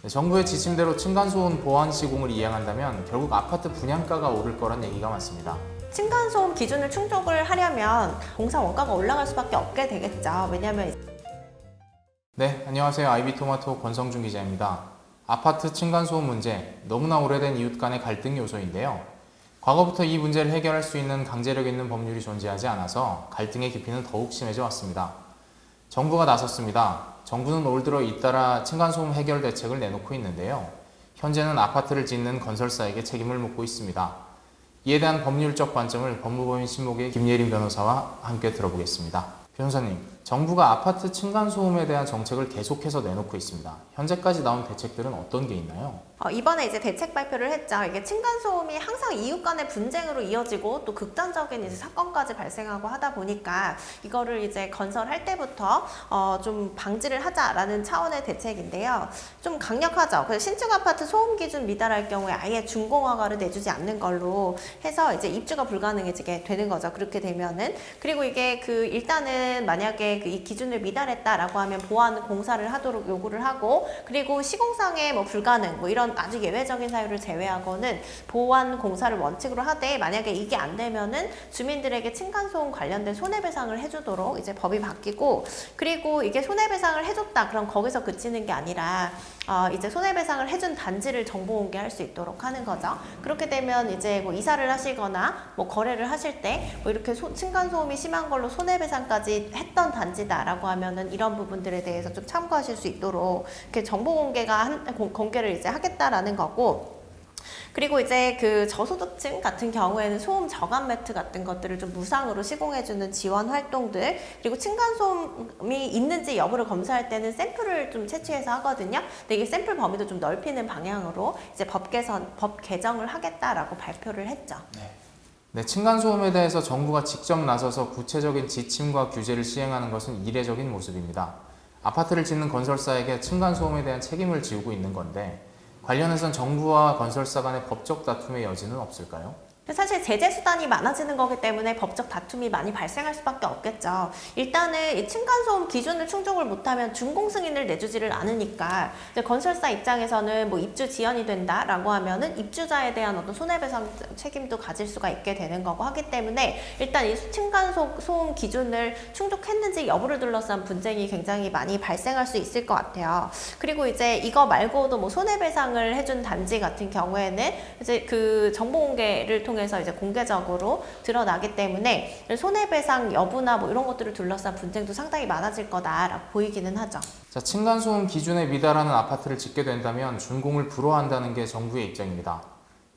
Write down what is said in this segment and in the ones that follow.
정부의 지침대로 층간소음 보완 시공을 이행한다면 결국 아파트 분양가가 오를 거란 얘기가 많습니다. 층간소음 기준을 충족을 하려면 공사 원가가 올라갈 수밖에 없게 되겠죠. 왜냐하면 네, 안녕하세요. 아이비토마토 권성준 기자입니다. 아파트 층간소음 문제, 너무나 오래된 이웃 간의 갈등 요소인데요. 과거부터 이 문제를 해결할 수 있는 강제력 있는 법률이 존재하지 않아서 갈등의 깊이는 더욱 심해져 왔습니다. 정부가 나섰습니다. 정부는 올 들어 잇따라 층간소음 해결 대책을 내놓고 있는데요. 현재는 아파트를 짓는 건설사에게 책임을 묻고 있습니다. 이에 대한 법률적 관점을 법무법인 신목의 김예린 변호사와 함께 들어보겠습니다. 변호사님, 정부가 아파트 층간소음에 대한 정책을 계속해서 내놓고 있습니다. 현재까지 나온 대책들은 어떤 게 있나요? 이번에 이제 대책 발표를 했죠. 이게 층간소음이 항상 이웃 간의 분쟁으로 이어지고 또 극단적인 이제 사건까지 발생하고 하다 보니까 이거를 이제 건설할 때부터 좀 방지를 하자라는 차원의 대책인데요. 좀 강력하죠. 그래서 신축 아파트 소음 기준 미달할 경우에 아예 준공허가를 내주지 않는 걸로 해서 이제 입주가 불가능해지게 되는 거죠. 그렇게 되면은. 그리고 이게 일단은 만약에 이 기준을 미달했다라고 하면 보완 공사를 하도록 요구를 하고, 그리고 시공상의 불가능 이런 아주 예외적인 사유를 제외하고는 보완 공사를 원칙으로 하되, 만약에 이게 안 되면은 주민들에게 층간소음 관련된 손해배상을 해주도록 이제 법이 바뀌고, 그리고 이게 손해배상을 해줬다 그럼 거기서 그치는 게 아니라 이제 손해배상을 해준 단지를 정보 공개할 수 있도록 하는 거죠. 그렇게 되면 이제 이사를 하시거나 거래를 하실 때 이렇게 층간소음이 심한 걸로 손해배상까지 했던 단지다라고 하면은 이런 부분들에 대해서 좀 참고하실 수 있도록 이렇게 정보 공개를 이제 하겠다라는 거고. 그리고 이제 저소득층 같은 경우에는 소음 저감 매트 같은 것들을 좀 무상으로 시공해주는 지원 활동들, 그리고 층간소음이 있는지 여부를 검사할 때는 샘플을 좀 채취해서 하거든요. 근데 이게 샘플 범위도 좀 넓히는 방향으로 이제 법 개정을 하겠다라고 발표를 했죠. 네, 층간소음에 대해서 정부가 직접 나서서 구체적인 지침과 규제를 시행하는 것은 이례적인 모습입니다. 아파트를 짓는 건설사에게 층간소음에 대한 책임을 지우고 있는 건데, 관련해선 정부와 건설사 간의 법적 다툼의 여지는 없을까요? 사실 제재 수단이 많아지는 거기 때문에 법적 다툼이 많이 발생할 수밖에 없겠죠. 일단은 이 층간소음 기준을 충족을 못하면 준공 승인을 내주지를 않으니까 이제 건설사 입장에서는 입주 지연이 된다라고 하면은 입주자에 대한 어떤 손해배상 책임도 가질 수가 있게 되는 거고 하기 때문에, 일단 이 층간소음 기준을 충족했는지 여부를 둘러싼 분쟁이 굉장히 많이 발생할 수 있을 것 같아요. 그리고 이제 이거 말고도 손해배상을 해준 단지 같은 경우에는 이제 정보 공개를 통해서 이제 공개적으로 드러나기 때문에 손해배상 여부나 이런 것들을 둘러싼 분쟁도 상당히 많아질 거다라고 보이기는 하죠. 자, 층간소음 기준에 미달하는 아파트를 짓게 된다면 준공을 불허한다는 게 정부의 입장입니다.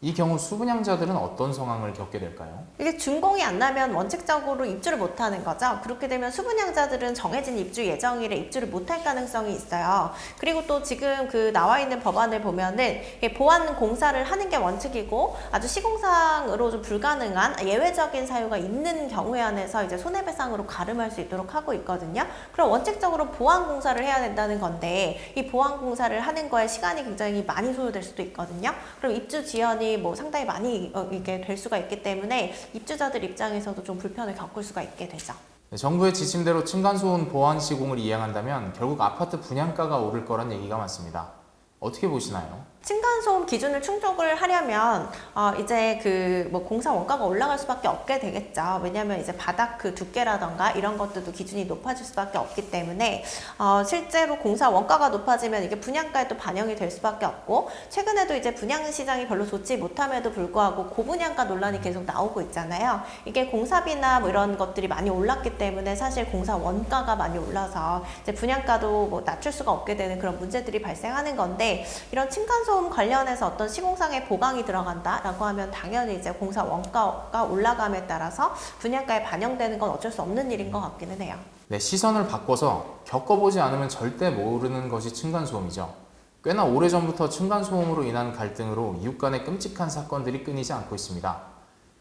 이 경우 수분양자들은 어떤 상황을 겪게 될까요? 이게 준공이 안 나면 원칙적으로 입주를 못하는 거죠. 그렇게 되면 수분양자들은 정해진 입주 예정일에 입주를 못할 가능성이 있어요. 그리고 또 지금 나와 있는 법안을 보면은 보완 공사를 하는 게 원칙이고, 아주 시공상으로 좀 불가능한 예외적인 사유가 있는 경우에 한해서 이제 손해배상으로 가름할 수 있도록 하고 있거든요. 그럼 원칙적으로 보완 공사를 해야 된다는 건데, 이 보완 공사를 하는 거에 시간이 굉장히 많이 소요될 수도 있거든요. 그럼 입주 지연이 상당히 많이 이게 될 수가 있기 때문에 입주자들 입장에서도 좀 불편을 겪을 수가 있게 되죠. 네, 정부의 지침대로 층간소음 보완 시공을 이행한다면 결국 아파트 분양가가 오를 거란 얘기가 많습니다. 어떻게 보시나요? 층간소음 기준을 충족을 하려면 이제 공사 원가가 올라갈 수밖에 없게 되겠죠. 왜냐하면 이제 바닥 두께라던가 이런 것들도 기준이 높아질 수밖에 없기 때문에 실제로 공사 원가가 높아지면 이게 분양가에 또 반영이 될 수밖에 없고, 최근에도 이제 분양 시장이 별로 좋지 못함에도 불구하고 고분양가 논란이 계속 나오고 있잖아요. 이게 공사비나 이런 것들이 많이 올랐기 때문에 사실 공사 원가가 많이 올라서 이제 분양가도 낮출 수가 없게 되는 그런 문제들이 발생하는 건데, 이런 층간소음 관련해서 어떤 시공상의 보강이 들어간다라고 하면 당연히 이제 공사 원가가 올라감에 따라서 분양가에 반영되는 건 어쩔 수 없는 일인 것 같기는 해요. 네, 시선을 바꿔서 겪어보지 않으면 절대 모르는 것이 층간소음이죠. 꽤나 오래전부터 층간소음으로 인한 갈등으로 이웃 간의 끔찍한 사건들이 끊이지 않고 있습니다.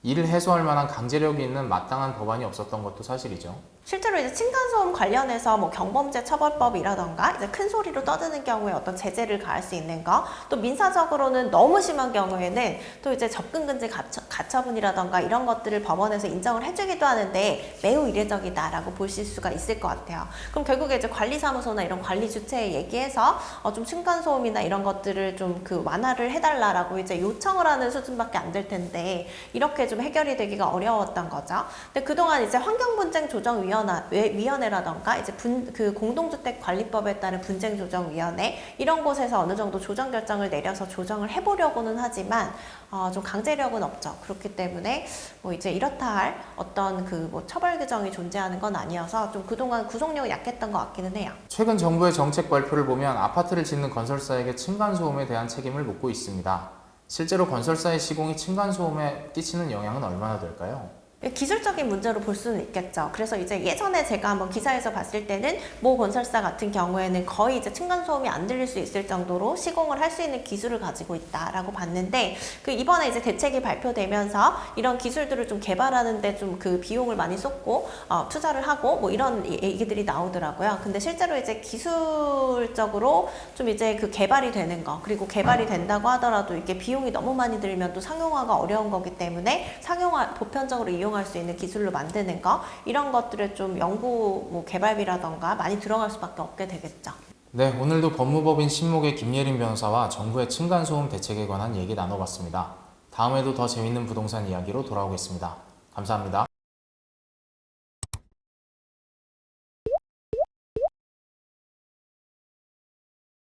이를 해소할 만한 강제력이 있는 마땅한 법안이 없었던 것도 사실이죠. 실제로 이제 층간소음 관련해서 뭐 경범죄 처벌법이라던가 이제 큰 소리로 떠드는 경우에 어떤 제재를 가할 수 있는 거, 또 민사적으로는 너무 심한 경우에는 또 이제 접근금지 가처분이라던가 이런 것들을 법원에서 인정을 해주기도 하는데 매우 이례적이다라고 보실 수가 있을 것 같아요. 그럼 결국에 이제 관리사무소나 이런 관리 주체에 얘기해서 좀 층간소음이나 이런 것들을 좀 그 완화를 해달라라고 이제 요청을 하는 수준밖에 안 될 텐데 이렇게 좀 해결이 되기가 어려웠던 거죠. 근데 그동안 이제 환경분쟁조정위원회라던가 이제 그 공동주택관리법에 따른 분쟁조정위원회 이런 곳에서 어느 정도 조정 결정을 내려서 조정을 해보려고는 하지만 좀 강제력은 없죠. 그렇기 때문에 뭐 이제 이렇다 할 어떤 그 뭐 처벌 규정이 존재하는 건 아니어서 좀 그동안 구속력이 약했던 것 같기는 해요. 최근 정부의 정책 발표를 보면 아파트를 짓는 건설사에게 층간소음에 대한 책임을 묻고 있습니다. 실제로 건설사의 시공이 층간소음에 끼치는 영향은 얼마나 될까요? 기술적인 문제로 볼 수는 있겠죠. 그래서 이제 예전에 제가 한번 기사에서 봤을 때는 모 건설사 같은 경우에는 거의 이제 층간소음이 안 들릴 수 있을 정도로 시공을 할 수 있는 기술을 가지고 있다라고 봤는데 그 이번에 이제 대책이 발표되면서 이런 기술들을 좀 개발하는데 좀 그 비용을 많이 쏟고 투자를 하고 뭐 이런 얘기들이 나오더라고요. 근데 실제로 이제 기술적으로 좀 이제 그 개발이 되는 거 그리고 개발이 된다고 하더라도 이게 비용이 너무 많이 들면 또 상용화가 어려운 거기 때문에 상용화 보편적으로 이용할 수 있는 기술로 만드는 거 이런 것들을 좀 연구 뭐 개발비라던가 많이 들어갈 수밖에 없게 되겠죠. 네, 오늘도 법무법인 신목의 김예린 변호사와 정부의 층간소음 대책에 관한 얘기 나눠봤습니다. 다음에도 더 재밌는 부동산 이야기로 돌아오겠습니다. 감사합니다.